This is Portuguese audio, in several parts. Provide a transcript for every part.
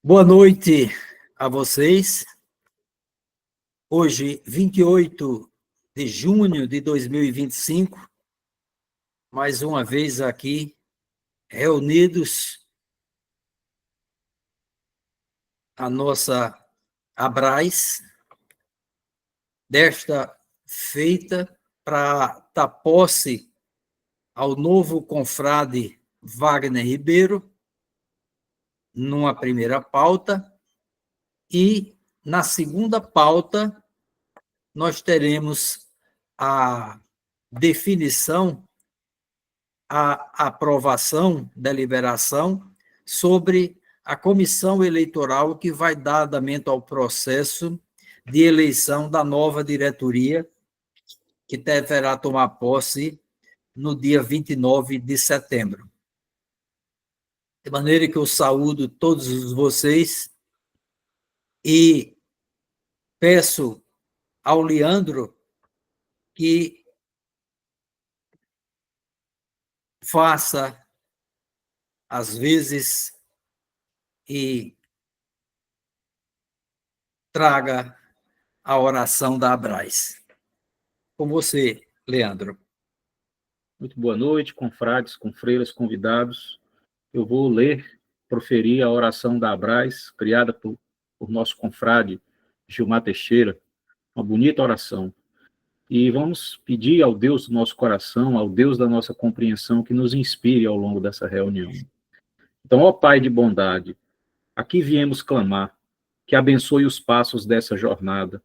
Boa noite a vocês. Hoje, 28 de junho de 2025, mais uma vez aqui, reunidos, a nossa Abrais, desta feita para dar posse ao novo confrade Wagner Ribeiro, numa primeira pauta, e na segunda pauta nós teremos a definição, a aprovação, deliberação sobre a comissão eleitoral que vai dar andamento ao processo de eleição da nova diretoria, que deverá tomar posse no dia 29 de setembro. De maneira que eu saúdo todos vocês e peço ao Leandro que faça, às vezes, e traga a oração da Abrais. Com você, Leandro. Muito boa noite, confrades, confreiras, convidados. Eu vou ler, proferir a oração da Abrais, criada por nosso confrade Gilmar Teixeira, uma bonita oração. E vamos pedir ao Deus do nosso coração, ao Deus da nossa compreensão, que nos inspire ao longo dessa reunião. Então, ó Pai de bondade, aqui viemos clamar, que abençoe os passos dessa jornada.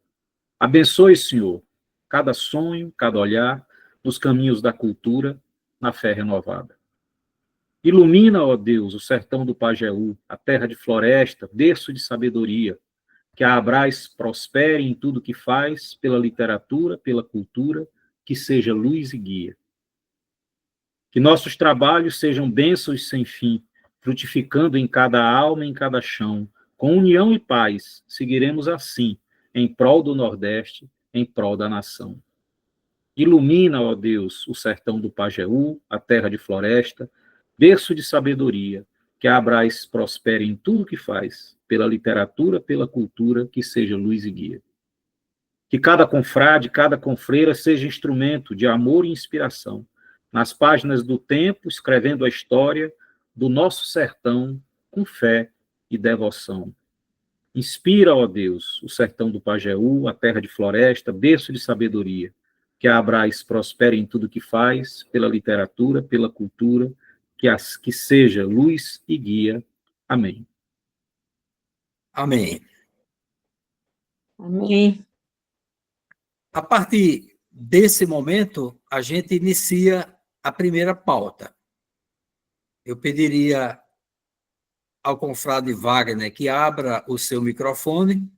Abençoe, Senhor, cada sonho, cada olhar, nos caminhos da cultura, na fé renovada. Ilumina, ó Deus, o sertão do Pajeú, a terra de floresta, berço de sabedoria, que a Abrais prospere em tudo que faz, pela literatura, pela cultura, que seja luz e guia. Que nossos trabalhos sejam bênçãos sem fim, frutificando em cada alma, em cada chão. Com união e paz, seguiremos assim, em prol do Nordeste, em prol da nação. Ilumina, ó Deus, o sertão do Pajeú, a terra de floresta, berço de sabedoria, que a Abrais prospere em tudo que faz, pela literatura, pela cultura, que seja luz e guia. Que cada confrade, cada confreira seja instrumento de amor e inspiração, nas páginas do tempo, escrevendo a história do nosso sertão com fé e devoção. Inspira, ó Deus, o sertão do Pajeú, a terra de floresta, berço de sabedoria, que a Abrais prospere em tudo que faz, pela literatura, pela cultura, que seja luz e guia. Amém. Amém. Amém. A partir desse momento, a gente inicia a primeira pauta. Eu pediria ao confrade Wagner que abra o seu microfone.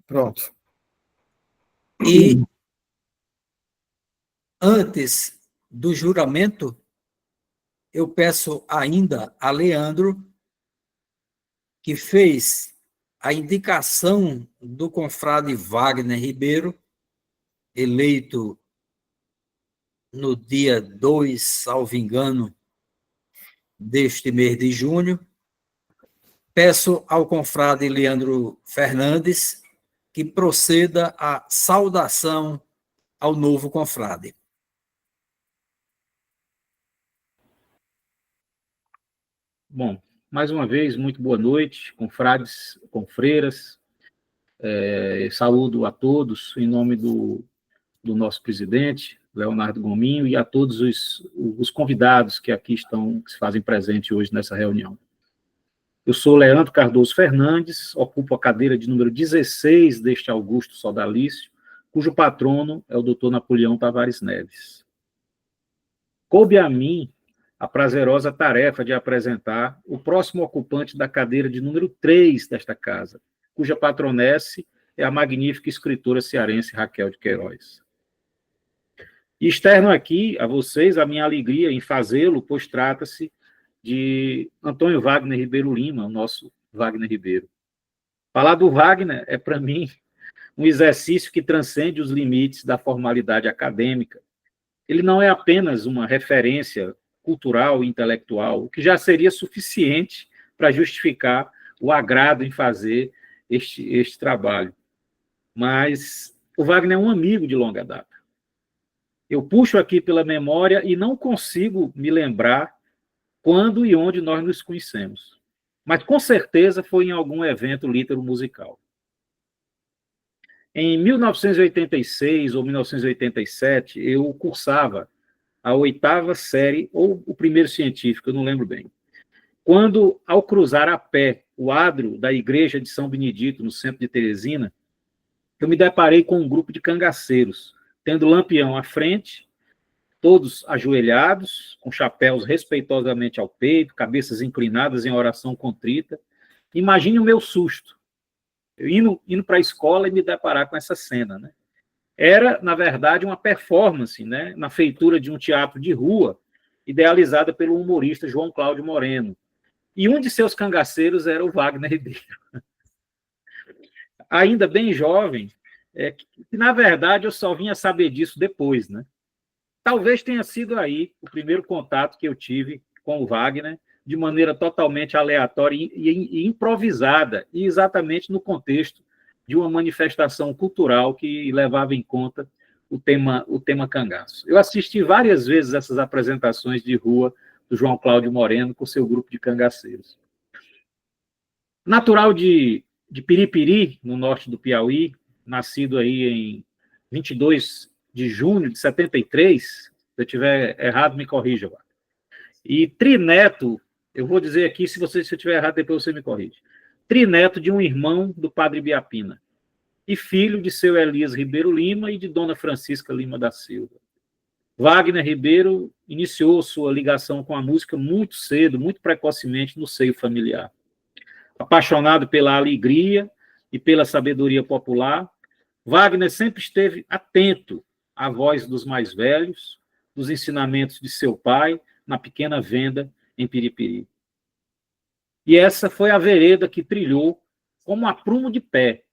Pronto. E, antes do juramento, eu peço ainda a Leandro, que fez a indicação do confrade Wagner Ribeiro, eleito no dia 2, salvo engano, deste mês de junho. Peço ao confrade Leandro Fernandes que proceda a saudação ao novo confrade. Bom, mais uma vez, muito boa noite, confrades, confreiras. Saúdo a todos em nome do nosso presidente, Leonardo Gominho, e a todos os convidados que aqui estão, que se fazem presente hoje nessa reunião. Eu sou Leandro Cardoso Fernandes, ocupo a cadeira de número 16 deste Augusto Sodalício, cujo patrono é o Dr. Napoleão Tavares Neves. Coube a mim a prazerosa tarefa de apresentar o próximo ocupante da cadeira de número 3 desta casa, cuja patronesse é a magnífica escritora cearense Raquel de Queiroz. E externo aqui a vocês a minha alegria em fazê-lo, pois trata-se de Antônio Wagner Ribeiro Lima, o nosso Wagner Ribeiro. Falar do Wagner é, para mim, um exercício que transcende os limites da formalidade acadêmica. Ele não é apenas uma referência cultural e intelectual, o que já seria suficiente para justificar o agrado em fazer este trabalho. Mas o Wagner é um amigo de longa data. Eu puxo aqui pela memória e não consigo me lembrar quando e onde nós nos conhecemos. Mas, com certeza, foi em algum evento lítero-musical. Em 1986 ou 1987, eu cursava a 8ª série, ou o primeiro científico, eu não lembro bem. Quando, ao cruzar a pé o adro da igreja de São Benedito, no centro de Teresina, eu me deparei com um grupo de cangaceiros, tendo Lampião à frente, todos ajoelhados, com chapéus respeitosamente ao peito, cabeças inclinadas em oração contrita. Imagine o meu susto, eu indo para a escola e me deparar com essa cena, né? Era, na verdade, uma performance, né, na feitura de um teatro de rua, idealizada pelo humorista João Cláudio Moreno. E um de seus cangaceiros era o Wagner Ribeiro. Ainda bem jovem, que, na verdade, eu só vim a saber disso depois, né? Talvez tenha sido aí o primeiro contato que eu tive com o Wagner, de maneira totalmente aleatória e improvisada, e exatamente no contexto de uma manifestação cultural que levava em conta o tema cangaço. Eu assisti várias vezes essas apresentações de rua do João Cláudio Moreno com seu grupo de cangaceiros. Natural de Piripiri, no norte do Piauí, nascido aí em 22 de junho de 73, se eu estiver errado, me corrija. E trineto, eu vou dizer aqui, se eu estiver errado, depois você me corrige. Trineto de um irmão do padre Biapina, e filho de seu Elias Ribeiro Lima e de dona Francisca Lima da Silva. Wagner Ribeiro iniciou sua ligação com a música muito cedo, muito precocemente no seio familiar. Apaixonado pela alegria e pela sabedoria popular, Wagner sempre esteve atento à voz dos mais velhos, dos ensinamentos de seu pai, na pequena venda em Piripiri. E essa foi a vereda que trilhou como aprumo de pé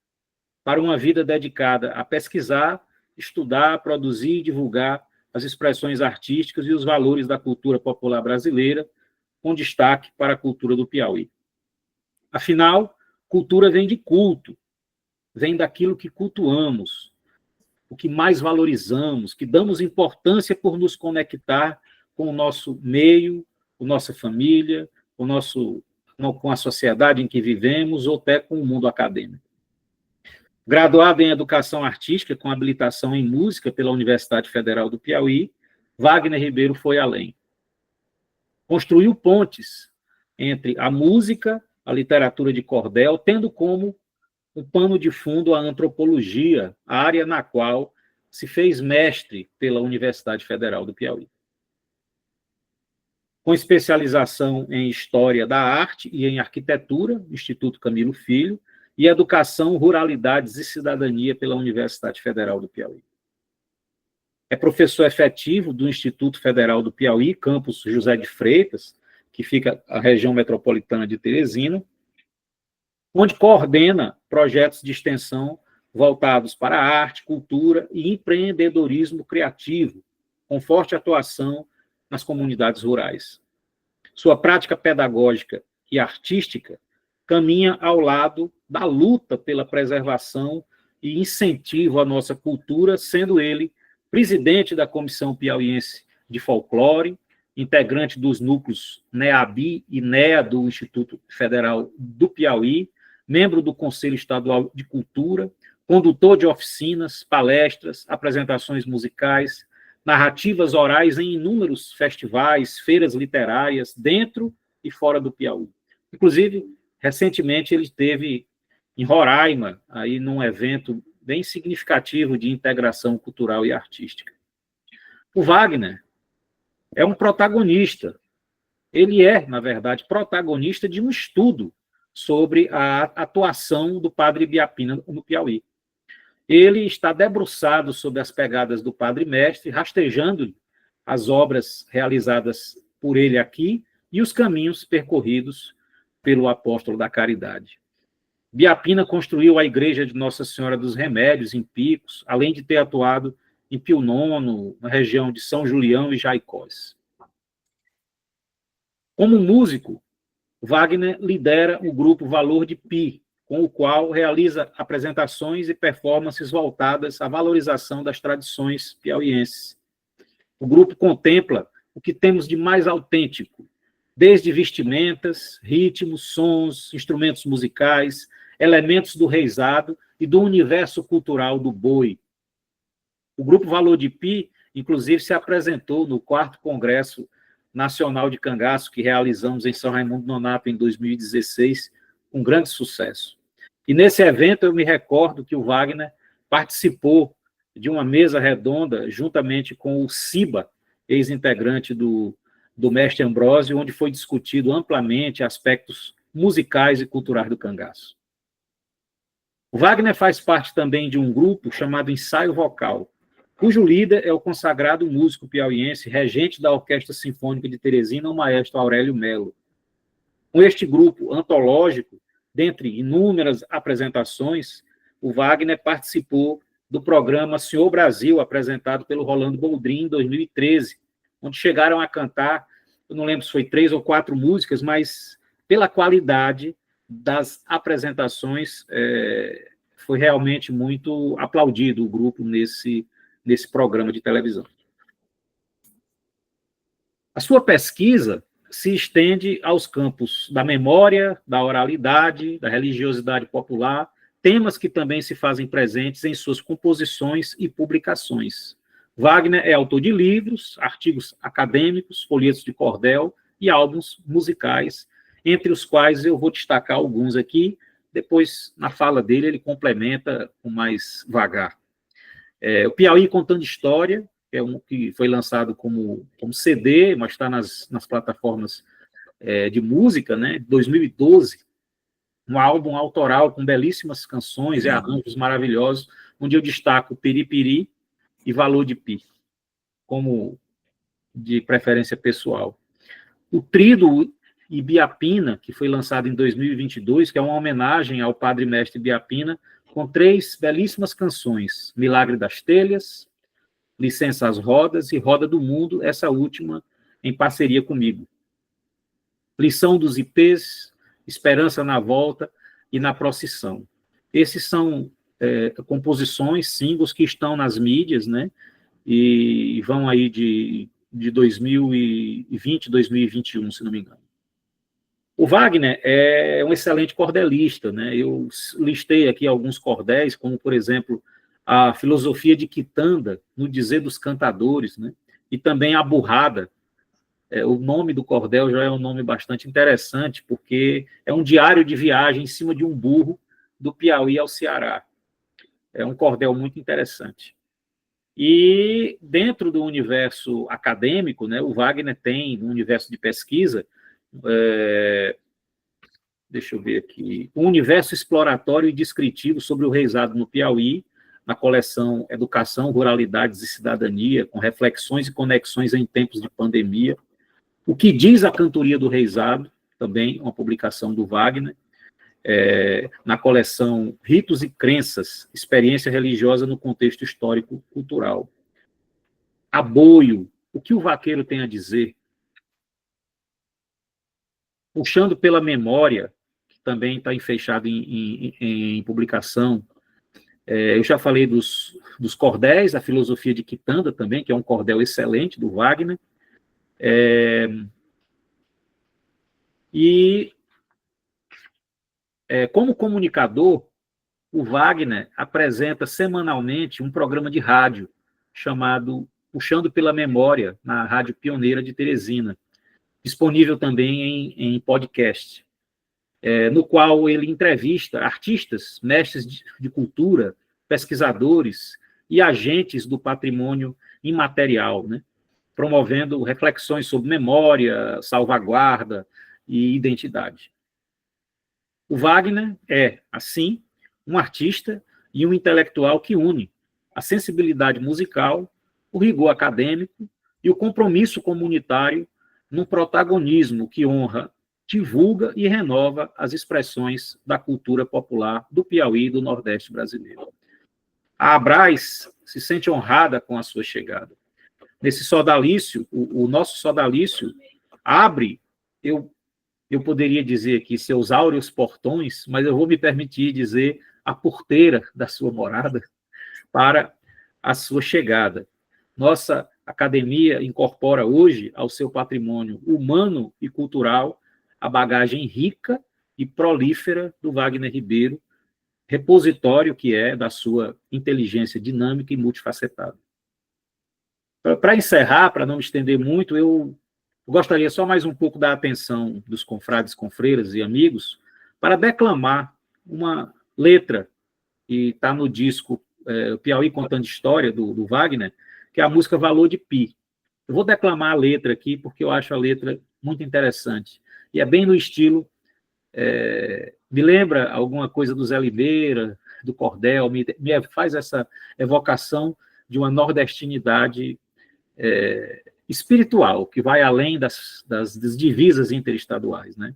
para uma vida dedicada a pesquisar, estudar, produzir e divulgar as expressões artísticas e os valores da cultura popular brasileira, com destaque para a cultura do Piauí. Afinal, cultura vem de culto, vem daquilo que cultuamos, o que mais valorizamos, que damos importância por nos conectar com o nosso meio, com nossa família, com a sociedade em que vivemos ou até com o mundo acadêmico. Graduado em Educação Artística, com habilitação em Música pela Universidade Federal do Piauí, Wagner Ribeiro foi além. Construiu pontes entre a música, a literatura de cordel, tendo como um pano de fundo a antropologia, a área na qual se fez mestre pela Universidade Federal do Piauí. Com especialização em História da Arte e em Arquitetura, Instituto Camilo Filho, e Educação, Ruralidades e Cidadania pela Universidade Federal do Piauí. É professor efetivo do Instituto Federal do Piauí, campus José de Freitas, que fica na região metropolitana de Teresina, onde coordena projetos de extensão voltados para a arte, cultura e empreendedorismo criativo, com forte atuação nas comunidades rurais. Sua prática pedagógica e artística caminha ao lado da luta pela preservação e incentivo à nossa cultura, sendo ele presidente da Comissão Piauiense de Folclore, integrante dos núcleos NEABI e NEA do Instituto Federal do Piauí, membro do Conselho Estadual de Cultura, condutor de oficinas, palestras, apresentações musicais, narrativas orais em inúmeros festivais, feiras literárias, dentro e fora do Piauí. Inclusive, recentemente ele esteve em Roraima, aí num evento bem significativo de integração cultural e artística. O Wagner é um protagonista. Ele é, na verdade, protagonista de um estudo sobre a atuação do padre Biapina no Piauí. Ele está debruçado sobre as pegadas do padre mestre, rastejando as obras realizadas por ele aqui e os caminhos percorridos pelo apóstolo da caridade. Biapina construiu a igreja de Nossa Senhora dos Remédios, em Picos, além de ter atuado em Pio IX, na região de São Julião e Jaicós. Como músico, Wagner lidera o grupo Valor de Pi, com o qual realiza apresentações e performances voltadas à valorização das tradições piauienses. O grupo contempla o que temos de mais autêntico, desde vestimentas, ritmos, sons, instrumentos musicais, elementos do reisado e do universo cultural do boi. O Grupo Valor de Pi, inclusive, se apresentou no 4º Congresso Nacional de Cangaço, que realizamos em São Raimundo Nonato em 2016, com grande sucesso. E nesse evento eu me recordo que o Wagner participou de uma mesa redonda, juntamente com o Ciba, ex-integrante do Mestre Ambrósio, onde foi discutido amplamente aspectos musicais e culturais do cangaço. O Wagner faz parte também de um grupo chamado Ensaio Vocal, cujo líder é o consagrado músico piauiense, regente da Orquestra Sinfônica de Teresina, o maestro Aurélio Melo. Com este grupo antológico, dentre inúmeras apresentações, o Wagner participou do programa Senhor Brasil, apresentado pelo Rolando Boldrin em 2013, onde chegaram a cantar, eu não lembro se foi 3 ou 4 músicas, mas pela qualidade das apresentações, foi realmente muito aplaudido o grupo nesse programa de televisão. A sua pesquisa se estende aos campos da memória, da oralidade, da religiosidade popular, temas que também se fazem presentes em suas composições e publicações. Wagner é autor de livros, artigos acadêmicos, folhetos de cordel e álbuns musicais, entre os quais eu vou destacar alguns aqui, depois, na fala dele, ele complementa com mais vagar. O Piauí Contando História, que é um que foi lançado como CD, mas está nas plataformas de música, né? 2012, um álbum autoral com belíssimas canções e arranjos maravilhosos, onde eu destaco Piripiri e Valor de Pi, como de preferência pessoal. O Trido Ibiapina, que foi lançado em 2022, que é uma homenagem ao Padre Mestre Ibiapina, com 3 belíssimas canções, Milagre das Telhas, Licença às Rodas e Roda do Mundo, essa última em parceria comigo. Lição dos Ipês, Esperança na Volta e Na Procissão. Esses são composições, singles que estão nas mídias, né? E vão aí de 2020, 2021, se não me engano. O Wagner é um excelente cordelista, né? Eu listei aqui alguns cordéis, como, por exemplo, a Filosofia de Quitanda, no Dizer dos Cantadores, né? E também a Burrada. O nome do cordel já é um nome bastante interessante, porque é um diário de viagem em cima de um burro do Piauí ao Ceará. É um cordel muito interessante. E dentro do universo acadêmico, né, o Wagner tem, no universo de pesquisa, deixa eu ver aqui, um universo exploratório e descritivo sobre o reisado no Piauí, na coleção Educação, Ruralidades e Cidadania, com reflexões e conexões em tempos de pandemia. O que diz a cantoria do reisado, também uma publicação do Wagner, na coleção Ritos e Crenças, Experiência Religiosa no Contexto Histórico-Cultural. Aboio, o que o vaqueiro tem a dizer? Puxando pela Memória, que também está enfeixado em publicação. Eu já falei dos cordéis, a Filosofia de Quitanda também, que é um cordel excelente do Wagner. Como comunicador, o Wagner apresenta semanalmente um programa de rádio chamado Puxando pela Memória, na Rádio Pioneira de Teresina, disponível também em podcast, no qual ele entrevista artistas, mestres de cultura, pesquisadores e agentes do patrimônio imaterial, né? Promovendo reflexões sobre memória, salvaguarda e identidade. O Wagner é, assim, um artista e um intelectual que une a sensibilidade musical, o rigor acadêmico e o compromisso comunitário num protagonismo que honra, divulga e renova as expressões da cultura popular do Piauí e do Nordeste brasileiro. A Abraz se sente honrada com a sua chegada. Nesse sodalício, o nosso sodalício abre eu poderia dizer aqui seus áureos portões, mas eu vou me permitir dizer a porteira da sua morada para a sua chegada. Nossa academia incorpora hoje ao seu patrimônio humano e cultural a bagagem rica e prolífera do Wagner Ribeiro, repositório que é da sua inteligência dinâmica e multifacetada. Para encerrar, para não me estender muito, eu gostaria só mais um pouco da atenção dos confrades, confreiras e amigos para declamar uma letra que está no disco Piauí Contando História, do Wagner, que é a música Valor de Pi. Eu vou declamar a letra aqui, porque eu acho a letra muito interessante. E é bem no estilo, me lembra alguma coisa do Zé Limeira, do Cordel, me faz essa evocação de uma nordestinidade espiritual, que vai além das divisas interestaduais, né?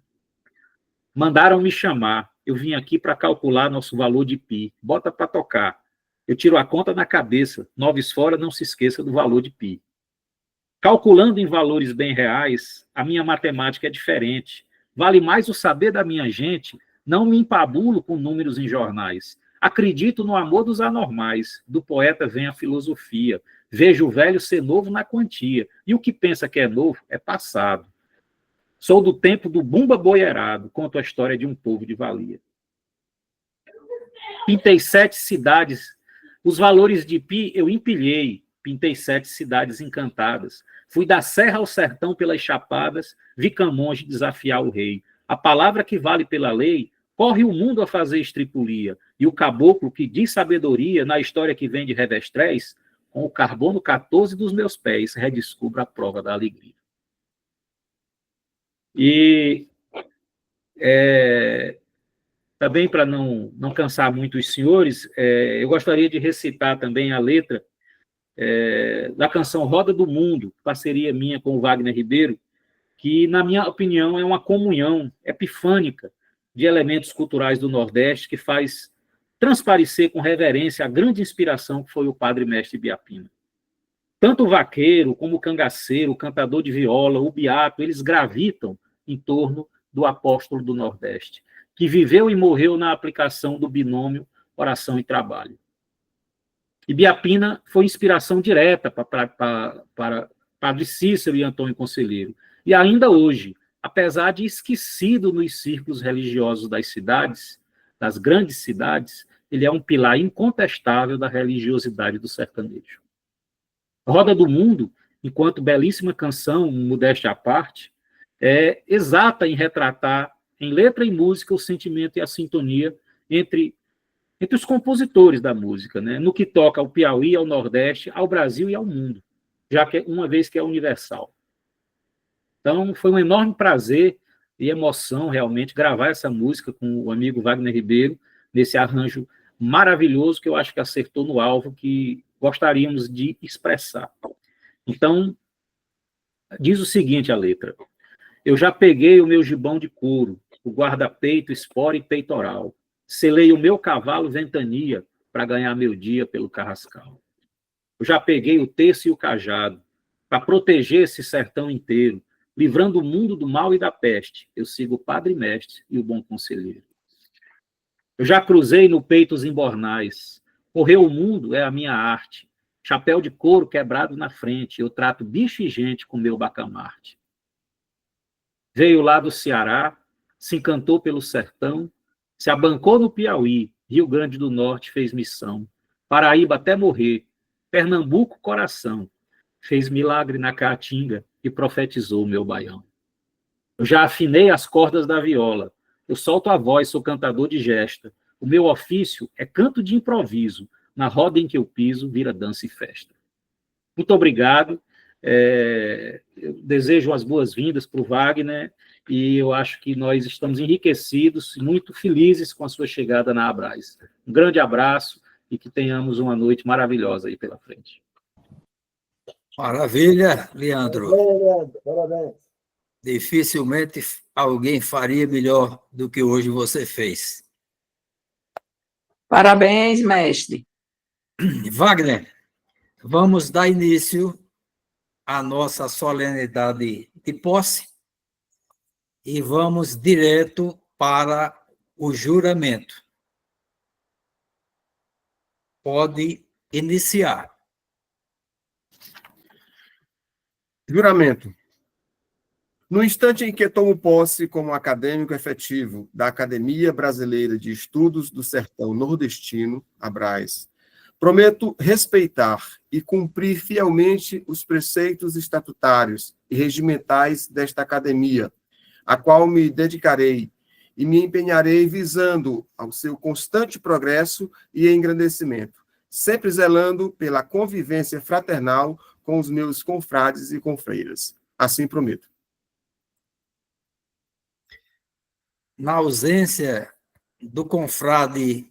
Mandaram me chamar, eu vim aqui para calcular nosso valor de pi, bota para tocar, eu tiro a conta na cabeça, noves fora, não se esqueça do valor de pi. Calculando em valores bem reais, a minha matemática é diferente, vale mais o saber da minha gente, não me empabulo com números em jornais, acredito no amor dos anormais, do poeta vem a filosofia, vejo o velho ser novo na quantia, e o que pensa que é novo é passado. Sou do tempo do bumba boiarado, conto a história de um povo de valia. Pintei 7 cidades, os valores de pi eu empilhei, pintei 7 cidades encantadas, fui da serra ao sertão pelas chapadas, vi Camões desafiar o rei. A palavra que vale pela lei, corre o mundo a fazer estripulia, e o caboclo que diz sabedoria na história que vem de Revestréis, com o carbono 14 dos meus pés, redescubra a prova da alegria. E também, para não cansar muito os senhores, eu gostaria de recitar também a letra da canção Roda do Mundo, parceria minha com o Wagner Ribeiro, que, na minha opinião, é uma comunhão epifânica de elementos culturais do Nordeste que faz transparecer com reverência a grande inspiração que foi o padre mestre Biapina. Tanto o vaqueiro, como o cangaceiro, o cantador de viola, o beato, eles gravitam em torno do apóstolo do Nordeste, que viveu e morreu na aplicação do binômio oração e trabalho. E Biapina foi inspiração direta para Padre Cícero e Antônio Conselheiro. E ainda hoje, apesar de esquecido nos círculos religiosos das cidades, das grandes cidades, ele é um pilar incontestável da religiosidade do sertanejo. Roda do Mundo, enquanto belíssima canção, modéstia à parte, é exata em retratar, em letra e música, o sentimento e a sintonia entre os compositores da música, né? No que toca ao Piauí, ao Nordeste, ao Brasil e ao mundo, já que uma vez que é universal. Então, foi um enorme prazer e emoção, realmente, gravar essa música com o amigo Wagner Ribeiro, nesse arranjo maravilhoso, que eu acho que acertou no alvo, que gostaríamos de expressar. Então, diz o seguinte a letra: eu já peguei o meu gibão de couro, o guarda-peito, espora e peitoral, selei o meu cavalo ventania para ganhar meu dia pelo carrascal. Eu já peguei o terço e o cajado para proteger esse sertão inteiro, livrando o mundo do mal e da peste. Eu sigo o padre mestre e o bom conselheiro. Eu já cruzei no peito os embornais. Correr o mundo é a minha arte. Chapéu de couro quebrado na frente. Eu trato bicho e gente com meu bacamarte. Veio lá do Ceará, se encantou pelo sertão, se abancou no Piauí, Rio Grande do Norte fez missão, Paraíba até morrer, Pernambuco coração, fez milagre na Caatinga e profetizou o meu baião. Eu já afinei as cordas da viola, eu solto a voz, sou cantador de gesta, o meu ofício é canto de improviso, na roda em que eu piso vira dança e festa. Muito obrigado. Eu desejo as boas-vindas para o Wagner e eu acho que nós estamos enriquecidos e muito felizes com a sua chegada na Abraz. Um grande abraço e que tenhamos uma noite maravilhosa aí pela frente. Maravilha, Leandro. Parabéns. Dificilmente alguém faria melhor do que hoje você fez. Parabéns, mestre. Wagner, vamos dar início à nossa solenidade de posse. e vamos direto para o juramento. Pode iniciar. Juramento. No instante em que tomo posse como acadêmico efetivo da Academia Brasileira de Estudos do Sertão Nordestino, ABRAES, prometo respeitar e cumprir fielmente os preceitos estatutários e regimentais desta academia, a qual me dedicarei e me empenharei visando ao seu constante progresso e engrandecimento, sempre zelando pela convivência fraternal com os meus confrades e confreiras. Assim prometo. Na ausência do confrade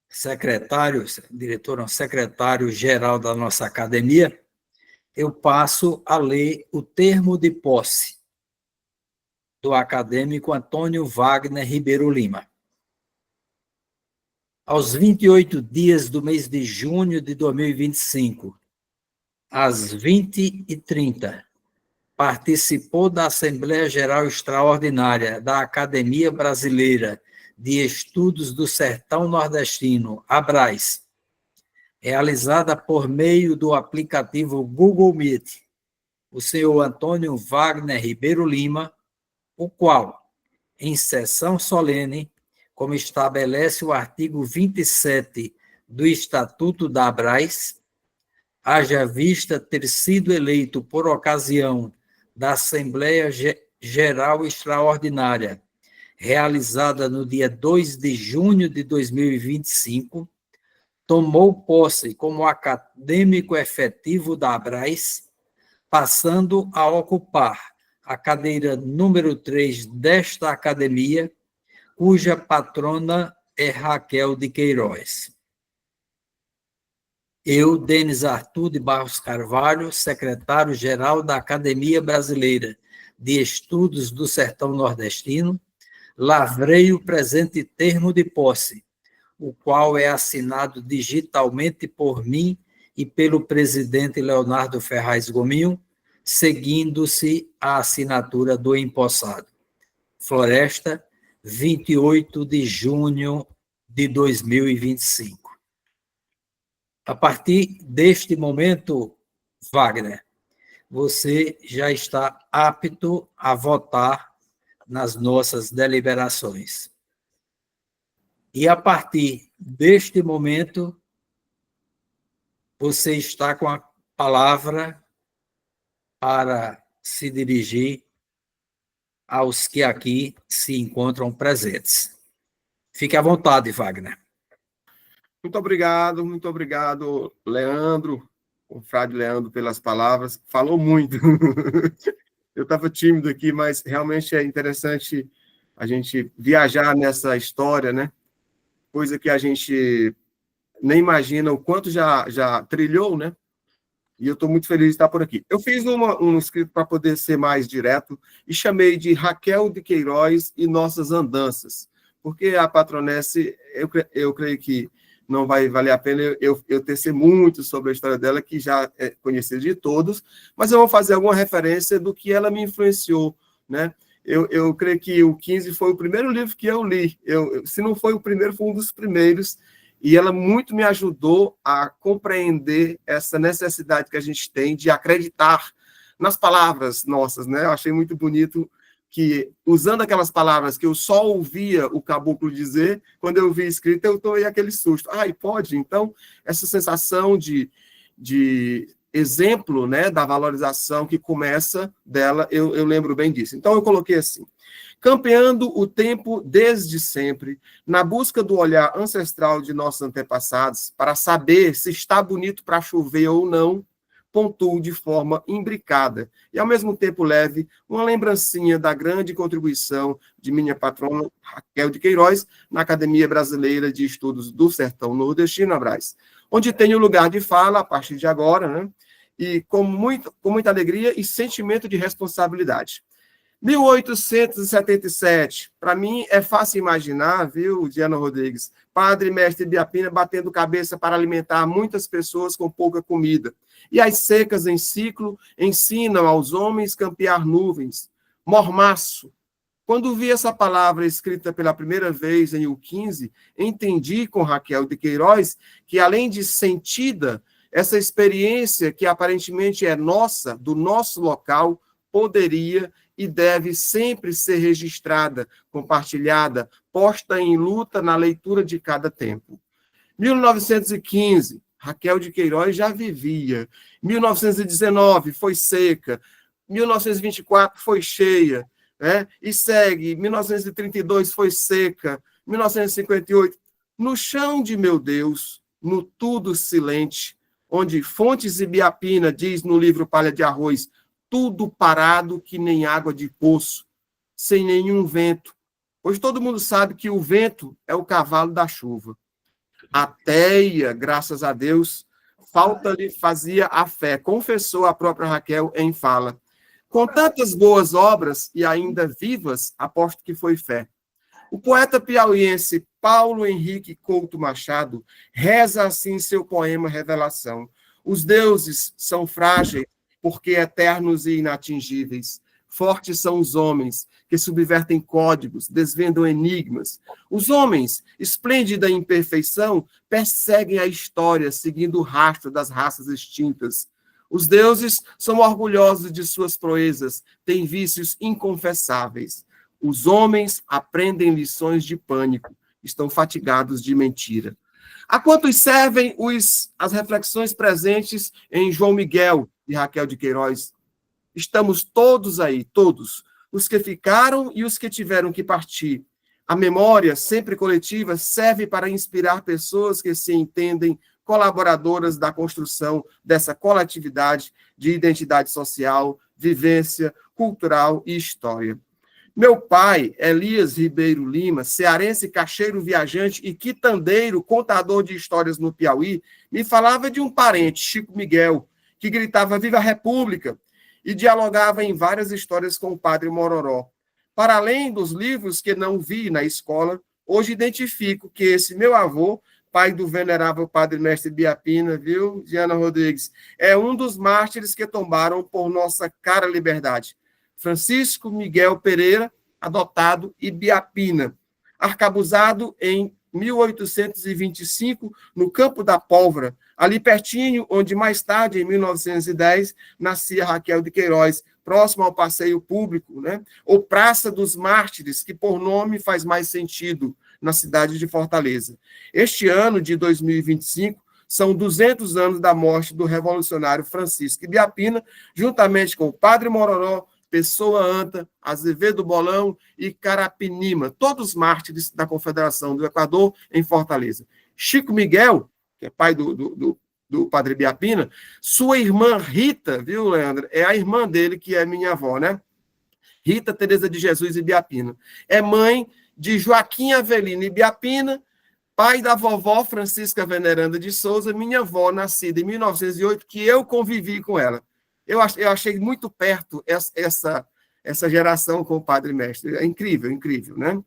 secretário-geral da nossa academia, eu passo a ler o termo de posse do acadêmico Antônio Wagner Ribeiro Lima. Aos 28 dias do mês de junho de 2025, às 20h30, participou da Assembleia Geral Extraordinária da Academia Brasileira de Estudos do Sertão Nordestino, ABRAES, realizada por meio do aplicativo Google Meet, o senhor Antônio Wagner Ribeiro Lima, o qual, em sessão solene, como estabelece o artigo 27 do Estatuto da ABRAES, haja vista ter sido eleito por ocasião da Assembleia Geral Extraordinária, realizada no dia 2 de junho de 2025, tomou posse como acadêmico efetivo da ABRAES, passando a ocupar a cadeira número 3 desta academia, cuja patrona é Raquel de Queiroz. Eu, Denis Arthur de Barros Carvalho, secretário-geral da Academia Brasileira de Estudos do Sertão Nordestino, lavrei o presente termo de posse, o qual é assinado digitalmente por mim e pelo presidente Leonardo Ferraz Gominho, seguindo-se a assinatura do empossado. Floresta, 28 de junho de 2025. A partir deste momento, Wagner, você já está apto a votar nas nossas deliberações. E a partir deste momento, você está com a palavra para se dirigir aos que aqui se encontram presentes. Fique à vontade, Wagner. Muito obrigado, Leandro, o Frade Leandro, pelas palavras. Falou muito. Eu estava tímido aqui, mas realmente é interessante a gente viajar nessa história, né? Coisa que a gente nem imagina o quanto já trilhou, né? E eu estou muito feliz de estar por aqui. Eu fiz um escrito para poder ser mais direto e chamei de Raquel de Queiroz e Nossas Andanças, porque a patronesse, eu creio que não vai valer a pena eu tecer muito sobre a história dela, que já é conhecida de todos, mas eu vou fazer alguma referência do que ela me influenciou, né? Eu creio que o 15 foi o primeiro livro que eu li. Se não foi o primeiro, foi um dos primeiros, e ela muito me ajudou a compreender essa necessidade que a gente tem de acreditar nas palavras nossas, né? Eu achei muito bonito que, usando aquelas palavras que eu só ouvia o caboclo dizer, quando eu vi escrito, eu tomei aquele susto. E pode? Então, essa sensação de exemplo, né, da valorização que começa dela, eu lembro bem disso. Então, eu coloquei assim: campeando o tempo desde sempre, na busca do olhar ancestral de nossos antepassados, para saber se está bonito para chover ou não, pontuo de forma imbricada e, ao mesmo tempo leve, uma lembrancinha da grande contribuição de minha patrona Raquel de Queiroz na Academia Brasileira de Estudos do Sertão Nordestino, ABRAES, onde tenho lugar de fala a partir de agora, né? E com muita alegria e sentimento de responsabilidade. 1877, para mim é fácil imaginar, viu, Diana Rodrigues, padre mestre Biapina batendo cabeça para alimentar muitas pessoas com pouca comida. E as secas em ciclo ensinam aos homens campear nuvens. Mormaço. Quando vi essa palavra escrita pela primeira vez em U15, entendi com Raquel de Queiroz que, além de sentida, essa experiência que aparentemente é nossa, do nosso local, poderia e deve sempre ser registrada, compartilhada, posta em luta na leitura de cada tempo. 1915, Raquel de Queiroz já vivia. 1919 foi seca. 1924 foi cheia. Né? E segue. 1932 foi seca. 1958. No chão de meu Deus, no tudo silente, onde Fontes e Biapina diz no livro Palha de Arroz, tudo parado que nem água de poço, sem nenhum vento. Hoje todo mundo sabe que o vento é o cavalo da chuva. A Teia, graças a Deus, falta-lhe fazia a fé, confessou a própria Raquel em fala. Com tantas boas obras e ainda vivas, aposto que foi fé. O poeta piauiense Paulo Henrique Couto Machado reza assim seu poema Revelação. Os deuses são frágeis porque eternos e inatingíveis. Fortes são os homens, que subvertem códigos, desvendam enigmas. Os homens, esplêndida imperfeição, perseguem a história, seguindo o rastro das raças extintas. Os deuses são orgulhosos de suas proezas, têm vícios inconfessáveis. Os homens aprendem lições de pânico, estão fatigados de mentira. A quantos servem as reflexões presentes em João Miguel e Raquel de Queiroz? Estamos todos aí, todos, os que ficaram e os que tiveram que partir. A memória, sempre coletiva, serve para inspirar pessoas que se entendem colaboradoras da construção dessa coletividade de identidade social, vivência, cultural e história. Meu pai, Elias Ribeiro Lima, cearense, cacheiro viajante e quitandeiro, contador de histórias no Piauí, me falava de um parente, Chico Miguel, que gritava Viva a República, e dialogava em várias histórias com o padre Mororó. Para além dos livros que não vi na escola, hoje identifico que esse meu avô, pai do venerável padre mestre Biapina, viu, Diana Rodrigues, é um dos mártires que tombaram por nossa cara liberdade. Francisco Miguel Pereira, adotado, e Biapina, arcabuzado em 1825, no Campo da Pólvora, ali pertinho, onde mais tarde, em 1910, nascia Raquel de Queiroz, próximo ao passeio público, né? Ou Praça dos Mártires, que por nome faz mais sentido, na cidade de Fortaleza. Este ano de 2025 são 200 anos da morte do revolucionário Francisco Biapina, juntamente com o padre Mororó, Pessoa Anta, Azevedo Bolão e Carapinima, todos mártires da Confederação do Equador em Fortaleza. Chico Miguel, que é pai do padre Biapina, sua irmã Rita, viu, Leandro? É a irmã dele que é minha avó, né? Rita Teresa de Jesus e Biapina. É mãe de Joaquim Avelino e Biapina, pai da vovó Francisca Veneranda de Souza, minha avó, nascida em 1908, que eu convivi com ela. Eu achei muito perto essa geração com o padre mestre. É incrível, incrível, né?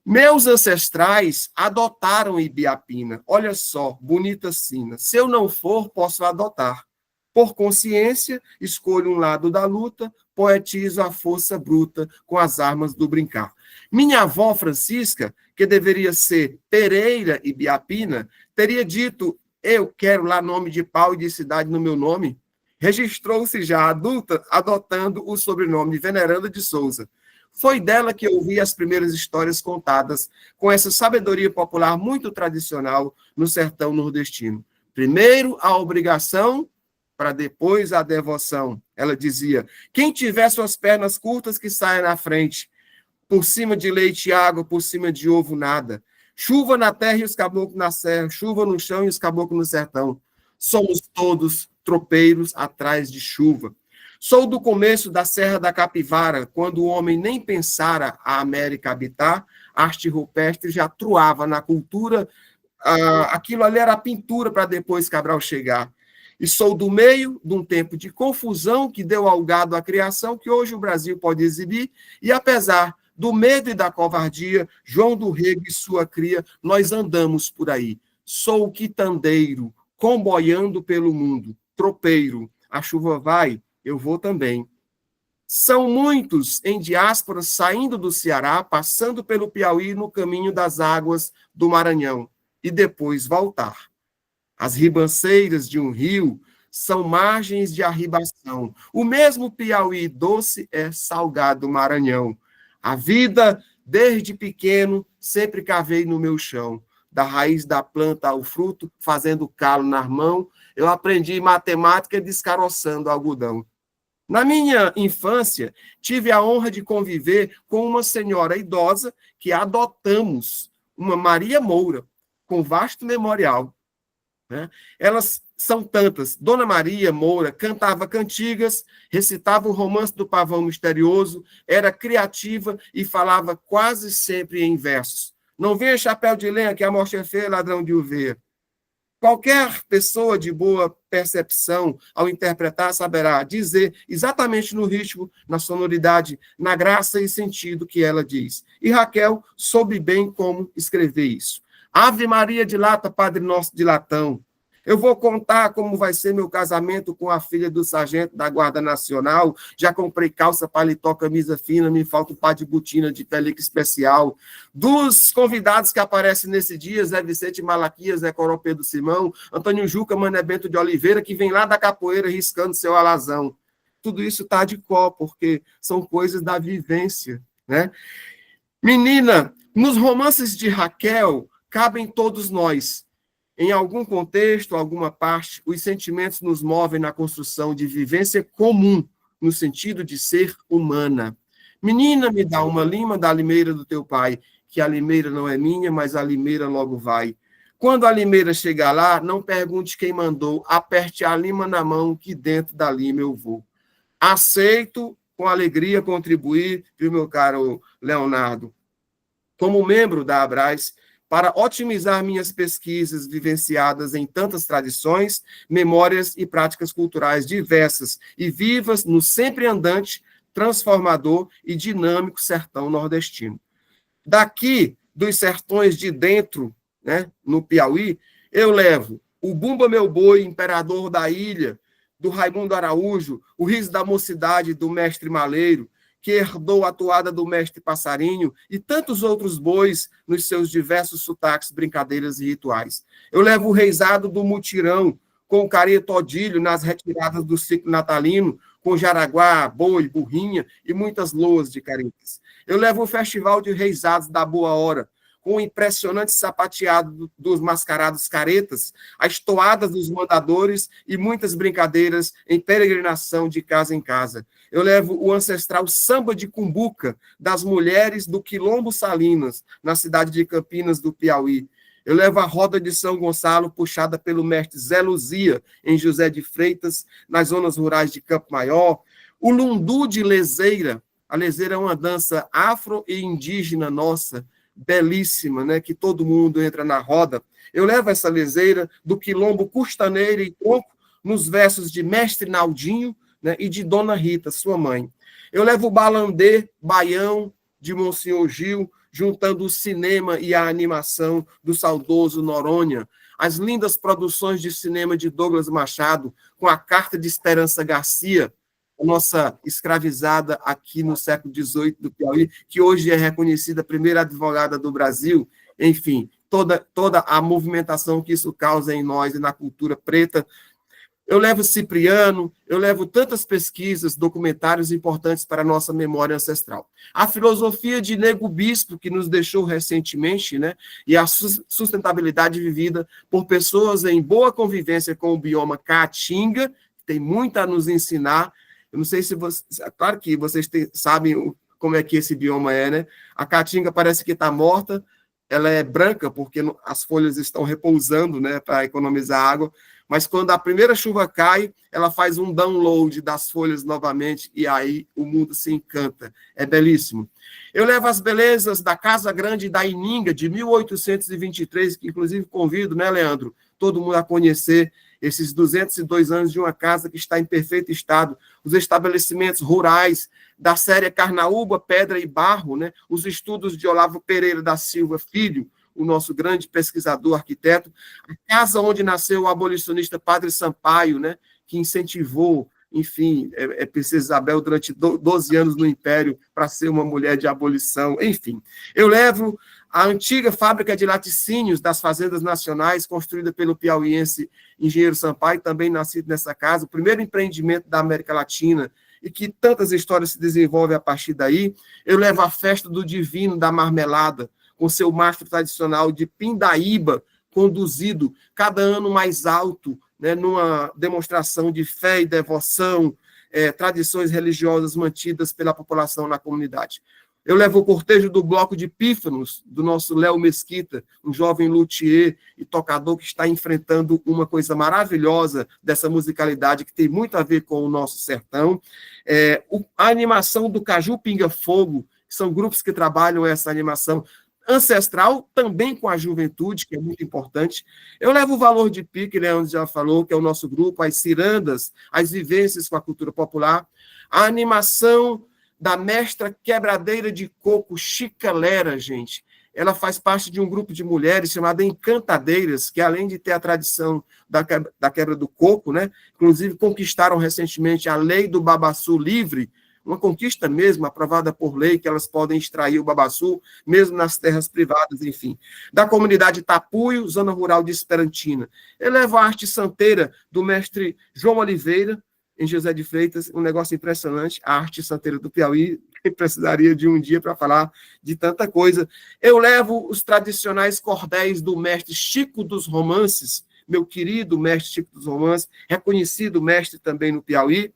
Meus ancestrais adotaram Ibiapina. Olha só, bonita sina. Se eu não for, posso adotar. Por consciência, escolho um lado da luta, poetizo a força bruta com as armas do brincar. Minha avó Francisca, que deveria ser Pereira Ibiapina, teria dito, eu quero lá nome de pau e de cidade no meu nome. Registrou-se já adulta, adotando o sobrenome Veneranda de Souza. Foi dela que eu ouvi as primeiras histórias contadas com essa sabedoria popular muito tradicional no sertão nordestino. Primeiro a obrigação, para depois a devoção. Ela dizia, quem tiver suas pernas curtas que saia na frente, por cima de leite e água, por cima de ovo nada. Chuva na terra e os caboclos na serra, chuva no chão e os caboclos no sertão. Somos todos tropeiros atrás de chuva. Sou do começo da Serra da Capivara, quando o homem nem pensara a América habitar, a arte rupestre já truava na cultura, aquilo ali era pintura para depois Cabral chegar. E sou do meio de um tempo de confusão que deu ao gado a criação que hoje o Brasil pode exibir, e apesar do medo e da covardia, João do Rego e sua cria, nós andamos por aí. Sou o quitandeiro, comboiando pelo mundo, tropeiro. A chuva vai, eu vou também. São muitos em diáspora saindo do Ceará, passando pelo Piauí no caminho das águas do Maranhão, e depois voltar. As ribanceiras de um rio são margens de arribação. O mesmo Piauí doce é salgado Maranhão. A vida, desde pequeno, sempre cavei no meu chão. Da raiz da planta ao fruto, fazendo calo na mão, eu aprendi matemática descaroçando algodão. Na minha infância, tive a honra de conviver com uma senhora idosa que adotamos, uma Maria Moura, com vasto memorial. Né? Elas são tantas. Dona Maria Moura cantava cantigas, recitava o romance do Pavão Misterioso, era criativa e falava quase sempre em versos. Não venha chapéu de lenha que a morte é feia, ladrão de uveia. Qualquer pessoa de boa percepção, ao interpretar, saberá dizer exatamente no ritmo, na sonoridade, na graça e sentido que ela diz. E Raquel soube bem como escrever isso. Ave Maria de Lata, Padre Nosso de Latão. Eu vou contar como vai ser meu casamento com a filha do sargento da Guarda Nacional. Já comprei calça, paletó, camisa fina, me falta um par de botina de pelica especial. Dos convidados que aparecem nesse dia, Zé Vicente Malaquias, Zé Coral Pedro Simão, Antônio Juca, Mané Bento de Oliveira, que vem lá da capoeira riscando seu alazão. Tudo isso está de có, porque são coisas da vivência, né? Menina, nos romances de Raquel, cabem todos nós. Em algum contexto, alguma parte, os sentimentos nos movem na construção de vivência comum, no sentido de ser humana. Menina, me dá uma lima da limeira do teu pai, que a limeira não é minha, mas a limeira logo vai. Quando a limeira chegar lá, não pergunte quem mandou, aperte a lima na mão, que dentro da lima eu vou. Aceito, com alegria, contribuir, viu, meu caro Leonardo, como membro da Abras, para otimizar minhas pesquisas vivenciadas em tantas tradições, memórias e práticas culturais diversas e vivas no sempre andante, transformador e dinâmico sertão nordestino. Daqui, dos sertões de dentro, né, no Piauí, eu levo o Bumba Meu Boi, Imperador da Ilha, do Raimundo Araújo, o Riso da Mocidade, do Mestre Maleiro, que herdou a toada do Mestre Passarinho e tantos outros bois nos seus diversos sotaques, brincadeiras e rituais. Eu levo o reizado do mutirão, com o caria todilho nas retiradas do ciclo natalino, com jaraguá, boi, burrinha e muitas loas de caritas. Eu levo o festival de reisados da Boa Hora, com o impressionante sapateado dos mascarados caretas, as toadas dos mandadores e muitas brincadeiras em peregrinação de casa em casa. Eu levo o ancestral samba de cumbuca das mulheres do Quilombo Salinas, na cidade de Campinas, do Piauí. Eu levo a roda de São Gonçalo, puxada pelo mestre Zé Luzia, em José de Freitas, nas zonas rurais de Campo Maior. O lundu de lezeira. A lezeira é uma dança afro e indígena nossa, belíssima, né, que todo mundo entra na roda. Eu levo essa lezeira do Quilombo Custaneira e Tronco nos versos de Mestre Naldinho, né, e de Dona Rita, sua mãe. Eu levo o balandê, baião, de Monsenhor Gil, juntando o cinema e a animação do saudoso Noronha, as lindas produções de cinema de Douglas Machado, com a Carta de Esperança Garcia, a nossa escravizada aqui no século XVIII do Piauí, que hoje é reconhecida a primeira advogada do Brasil, enfim, toda a movimentação que isso causa em nós e na cultura preta. Eu levo Cipriano, eu levo tantas pesquisas, documentários importantes para a nossa memória ancestral. A filosofia de Nego Bispo, que nos deixou recentemente, né, e a sustentabilidade vivida por pessoas em boa convivência com o bioma Caatinga, que tem muito a nos ensinar. Eu não sei se vocês... Claro que vocês sabem como é que esse bioma é, né? A Caatinga parece que está morta, ela é branca porque as folhas estão repousando, né, para economizar água, mas quando a primeira chuva cai, ela faz um download das folhas novamente e aí o mundo se encanta. É belíssimo. Eu levo as belezas da Casa Grande da Ininga, de 1823, que inclusive convido, né, Leandro, todo mundo a conhecer esses 202 anos de uma casa que está em perfeito estado, os estabelecimentos rurais da série Carnaúba, Pedra e Barro, né, os estudos de Olavo Pereira da Silva Filho, o nosso grande pesquisador, arquiteto, a casa onde nasceu o abolicionista Padre Sampaio, né, que incentivou, enfim, Princesa Isabel durante 12 anos no Império para ser uma mulher de abolição, enfim. Eu levo a antiga fábrica de laticínios das Fazendas Nacionais, construída pelo piauiense Engenheiro Sampaio, também nascido nessa casa, o primeiro empreendimento da América Latina, e que tantas histórias se desenvolvem a partir daí. Eu levo a festa do Divino da Marmelada, com seu mastro tradicional de Pindaíba, conduzido cada ano mais alto, né, numa demonstração de fé e devoção, tradições religiosas mantidas pela população na comunidade. Eu levo o cortejo do Bloco de Pífanos, do nosso Léo Mesquita, um jovem luthier e tocador que está enfrentando uma coisa maravilhosa dessa musicalidade que tem muito a ver com o nosso sertão. A animação do Caju Pinga Fogo, que são grupos que trabalham essa animação ancestral, também com a juventude, que é muito importante. Eu levo o Valor de Pi, que Leandro já falou, que é o nosso grupo, as cirandas, as vivências com a cultura popular, a animação da mestra quebradeira de coco Chica Lera, gente. Ela faz parte de um grupo de mulheres chamado Encantadeiras, que além de ter a tradição da quebra do coco, né, inclusive conquistaram recentemente a lei do babaçu livre, uma conquista mesmo, aprovada por lei, que elas podem extrair o babaçu, mesmo nas terras privadas, enfim. Da comunidade Tapuio, zona rural de Esperantina. Eu levo a arte santeira do mestre João Oliveira, em José de Freitas, um negócio impressionante, a arte santeira do Piauí, que precisaria de um dia para falar de tanta coisa. Eu levo os tradicionais cordéis do mestre Chico dos Romances, meu querido mestre Chico dos Romances, reconhecido mestre também no Piauí,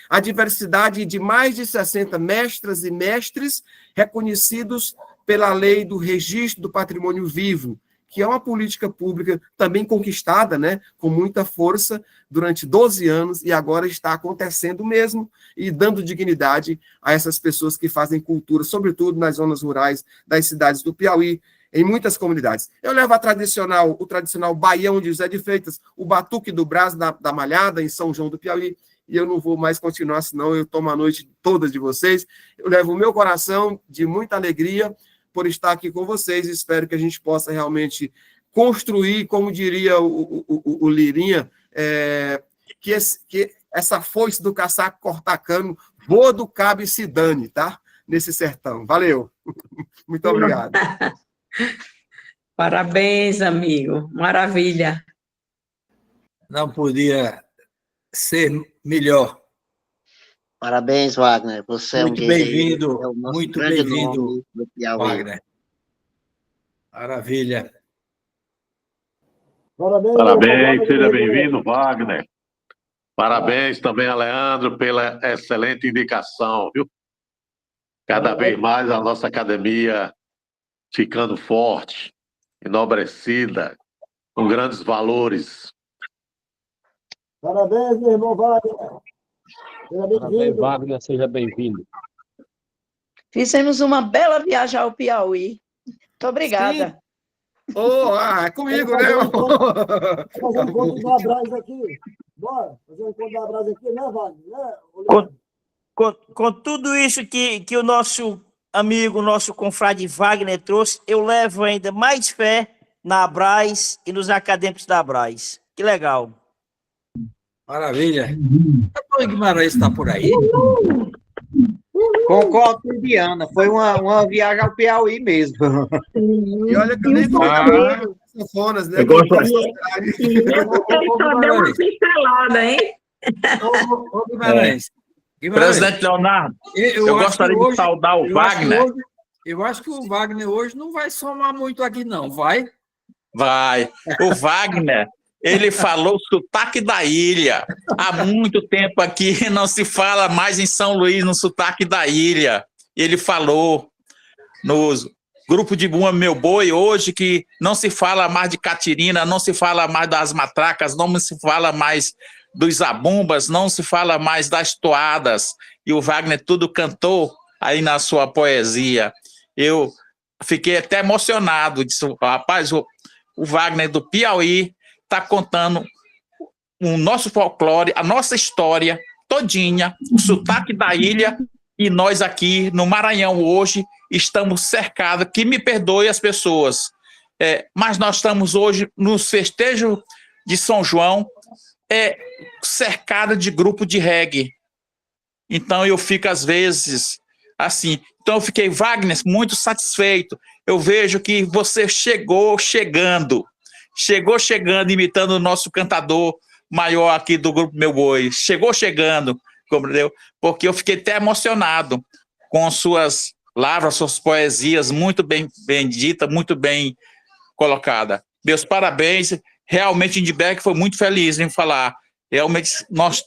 a diversidade de mais de 60 mestras e mestres reconhecidos pela lei do registro do patrimônio vivo, que é uma política pública também conquistada, né, com muita força durante 12 anos, e agora está acontecendo mesmo, e dando dignidade a essas pessoas que fazem cultura, sobretudo nas zonas rurais das cidades do Piauí, em muitas comunidades. Eu levo o tradicional baião de José de Freitas, o batuque do Brás da Malhada, em São João do Piauí, e eu não vou mais continuar, senão eu tomo a noite toda de vocês. Eu levo o meu coração de muita alegria por estar aqui com vocês, espero que a gente possa realmente construir, como diria o Lirinha, que essa foice do caçaco cortar cano voa do cabo e se dane, tá? Nesse sertão. Valeu. Muito obrigado. Parabéns, amigo. Maravilha. Não podia ser melhor. Parabéns, Wagner. Você muito é um guerreiro. Bem-vindo, É o nosso muito grande bem-vindo, nome do Piauí. Wagner. Maravilha. Parabéns, seja bem-vindo, Wagner. Parabéns também a Leandro pela excelente indicação, viu? Cada vez mais a nossa academia ficando forte, enobrecida, com grandes valores. Parabéns, meu irmão Wagner. Seja Parabéns, bem-vindo. Wagner, seja bem-vindo. Fizemos uma bela viagem ao Piauí. Muito obrigada. É comigo, né? Fazer um encontro da Brás aqui. Bora, fazer um encontro da Brás aqui, né, Wagner? Né, Com tudo isso que o nosso amigo, nosso confrade Wagner trouxe, eu levo ainda mais fé na Abraz e nos acadêmicos da Abraz. Que legal. Maravilha. O Guimarães está por aí? Concordo com Diana, foi uma viagem ao Piauí mesmo. E olha que eu nem conheço sanfonas, né? Eu gosto Só deu uma pincelada, hein? Ô, Guimarães. Presidente Leonardo, eu gostaria de saudar o Wagner. Eu acho que o Wagner hoje não vai somar muito aqui, não, vai? Vai. O Wagner, ele falou sotaque da ilha. Há muito tempo aqui não se fala mais em São Luís no sotaque da ilha. Ele falou no grupo de Buma Meu Boi hoje que não se fala mais de Catirina, não se fala mais das matracas, não se fala mais dos zabumbas, não se fala mais das toadas. E o Wagner tudo cantou aí na sua poesia. Eu fiquei até emocionado. Disse, rapaz, o Wagner do Piauí está contando o nosso folclore, a nossa história todinha, o sotaque da ilha, e nós aqui no Maranhão hoje estamos cercados, que me perdoe as pessoas, mas nós estamos hoje no festejo de São João, cercada de grupo de reggae. Então, eu fico, às vezes, assim. Então, eu fiquei, Wagner, muito satisfeito. Eu vejo que você chegou chegando, imitando o nosso cantador maior aqui do Grupo Meu Boi. Chegou chegando, compreendeu? Porque eu fiquei até emocionado com suas lavras, suas poesias, muito bem ditas, muito bem colocada. Meus parabéns. Realmente, Lindbergh foi muito feliz em falar. Realmente, nós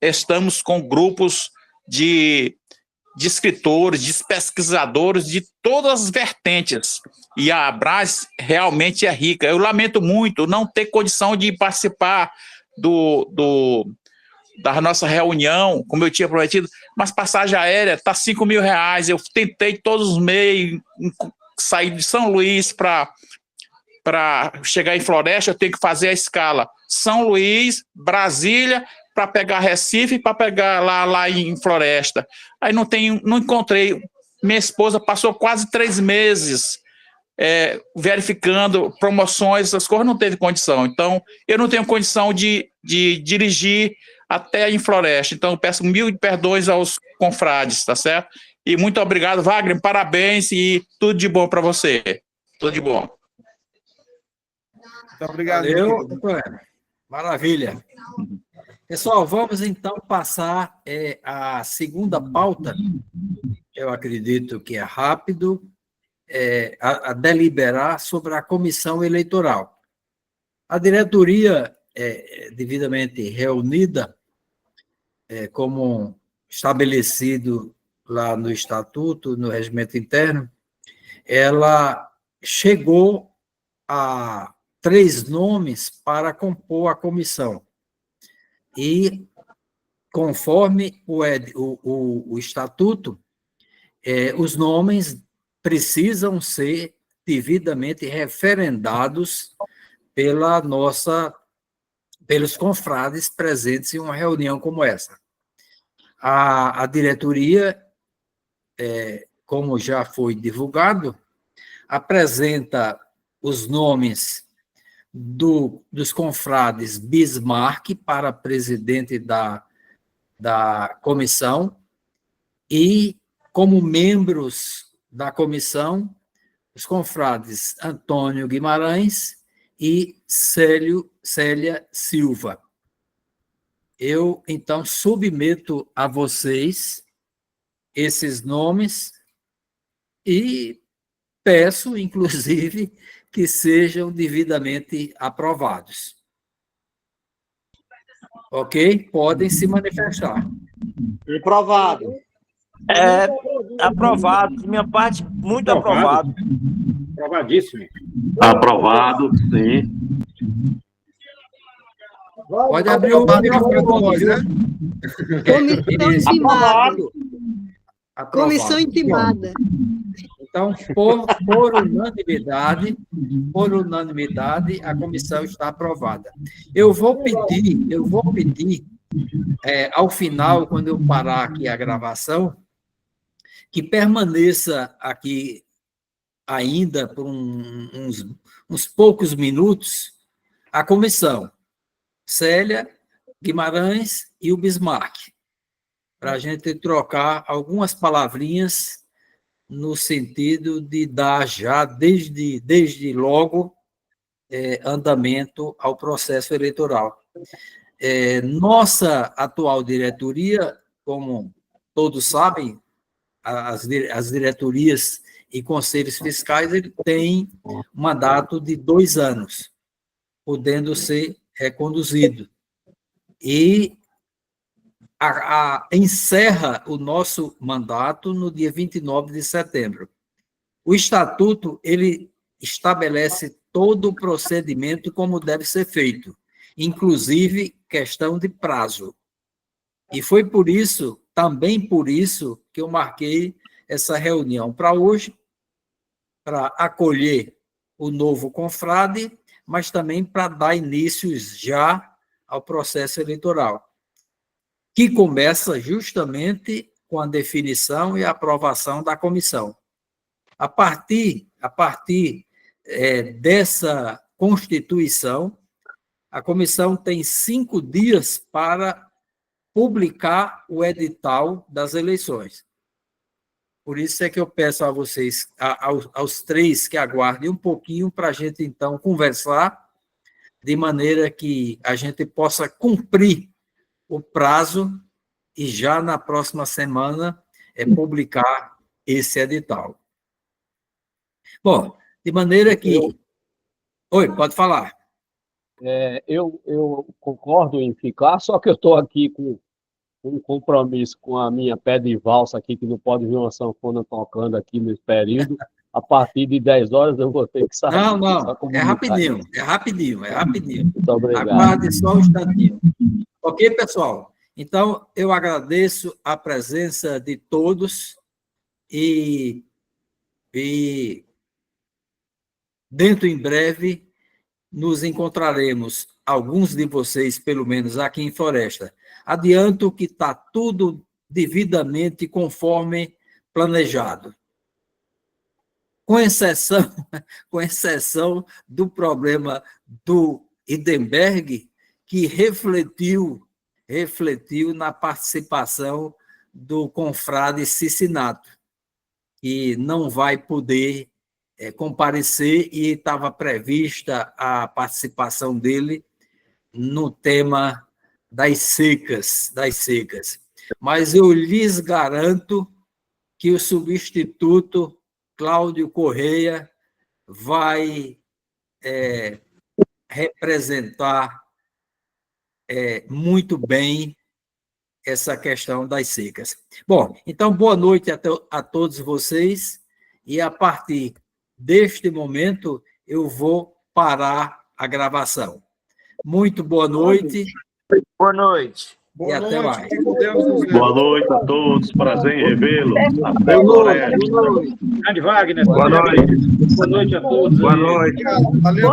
estamos com grupos de escritores, de pesquisadores de todas as vertentes. E a Abras realmente é rica. Eu lamento muito não ter condição de participar da nossa reunião, como eu tinha prometido, mas passagem aérea está R$5.000. Eu tentei todos os meios, sair de São Luís para chegar em Floresta, eu tenho que fazer a escala São Luís, Brasília, para pegar Recife, para pegar lá em Floresta. Aí não encontrei. Minha esposa passou quase 3 meses verificando promoções, essas coisas, não teve condição. Então, eu não tenho condição de dirigir até em Floresta. Então, eu peço 1000 perdões aos confrades, tá certo? E muito obrigado, Wagner, parabéns e tudo de bom para você. Tudo de bom. Muito obrigado. Valeu, doutor. Maravilha. Pessoal, vamos então passar a segunda pauta. Eu acredito que é rápido, a deliberar sobre a comissão eleitoral. A diretoria, devidamente reunida, como estabelecido lá no Estatuto, no Regimento Interno, ela chegou a 3 nomes para compor a comissão. E, conforme o Estatuto, os nomes precisam ser devidamente referendados pelos confrades presentes em uma reunião como essa. A diretoria, como já foi divulgado, apresenta os nomes dos confrades Bismarck para presidente da comissão e, como membros da comissão, os confrades Antônio Guimarães e Célia Silva. Eu, então, submeto a vocês esses nomes e peço, inclusive, que sejam devidamente aprovados. Ok? Podem se manifestar. Aprovado. Aprovado. De minha parte, muito aprovado. Aprovadíssimo. Aprovado, sim. Pode abrir o microfone, né? Comissão intimada. Aprovado. Comissão intimada. Então, por unanimidade, a comissão está aprovada. Eu vou pedir, ao final, quando eu parar aqui a gravação, que permaneça aqui ainda por uns poucos minutos a comissão, Célia, Guimarães e o Bismarck, para a gente trocar algumas palavrinhas no sentido de dar já, desde logo, andamento ao processo eleitoral. Nossa atual diretoria, como todos sabem, as diretorias e conselhos fiscais têm mandato de 2 anos, podendo ser reconduzido. E encerra o nosso mandato no dia 29 de setembro. O Estatuto, ele estabelece todo o procedimento como deve ser feito, inclusive questão de prazo. E foi também por isso, que eu marquei essa reunião para hoje, para acolher o novo confrade, mas também para dar início já ao processo eleitoral, que começa justamente com a definição e a aprovação da comissão. A partir dessa constituição, a comissão tem 5 dias para publicar o edital das eleições. Por isso é que eu peço a vocês, aos 3, que aguardem um pouquinho para a gente, então, conversar, de maneira que a gente possa cumprir o prazo e já na próxima semana publicar esse edital. Bom, de maneira que... Oi, pode falar. Eu concordo em ficar, só que eu estou aqui com um compromisso com a minha pé de valsa aqui, que não pode vir uma sanfona tocando aqui nesse período. A partir de 10 horas eu vou ter que sair. Não, é rapidinho. Muito obrigado. Aguarde só um instantinho. Ok, pessoal? Então, eu agradeço a presença de todos e dentro em breve nos encontraremos, alguns de vocês, pelo menos aqui em Floresta. Adianto que está tudo devidamente conforme planejado. Com exceção do problema do Hindenburg, que refletiu na participação do confrade Cicinato, que não vai poder comparecer, e estava prevista a participação dele no tema das secas. Mas eu lhes garanto que o substituto Cláudio Correia vai representar muito bem essa questão das secas. Bom, então, boa noite a todos vocês, e a partir deste momento eu vou parar a gravação. Muito boa noite. Boa noite. E até mais. Boa noite a todos, prazer em revê-lo. Até o Floresta. Grande Wagner. Boa noite. Boa noite a todos. Boa noite. Valeu.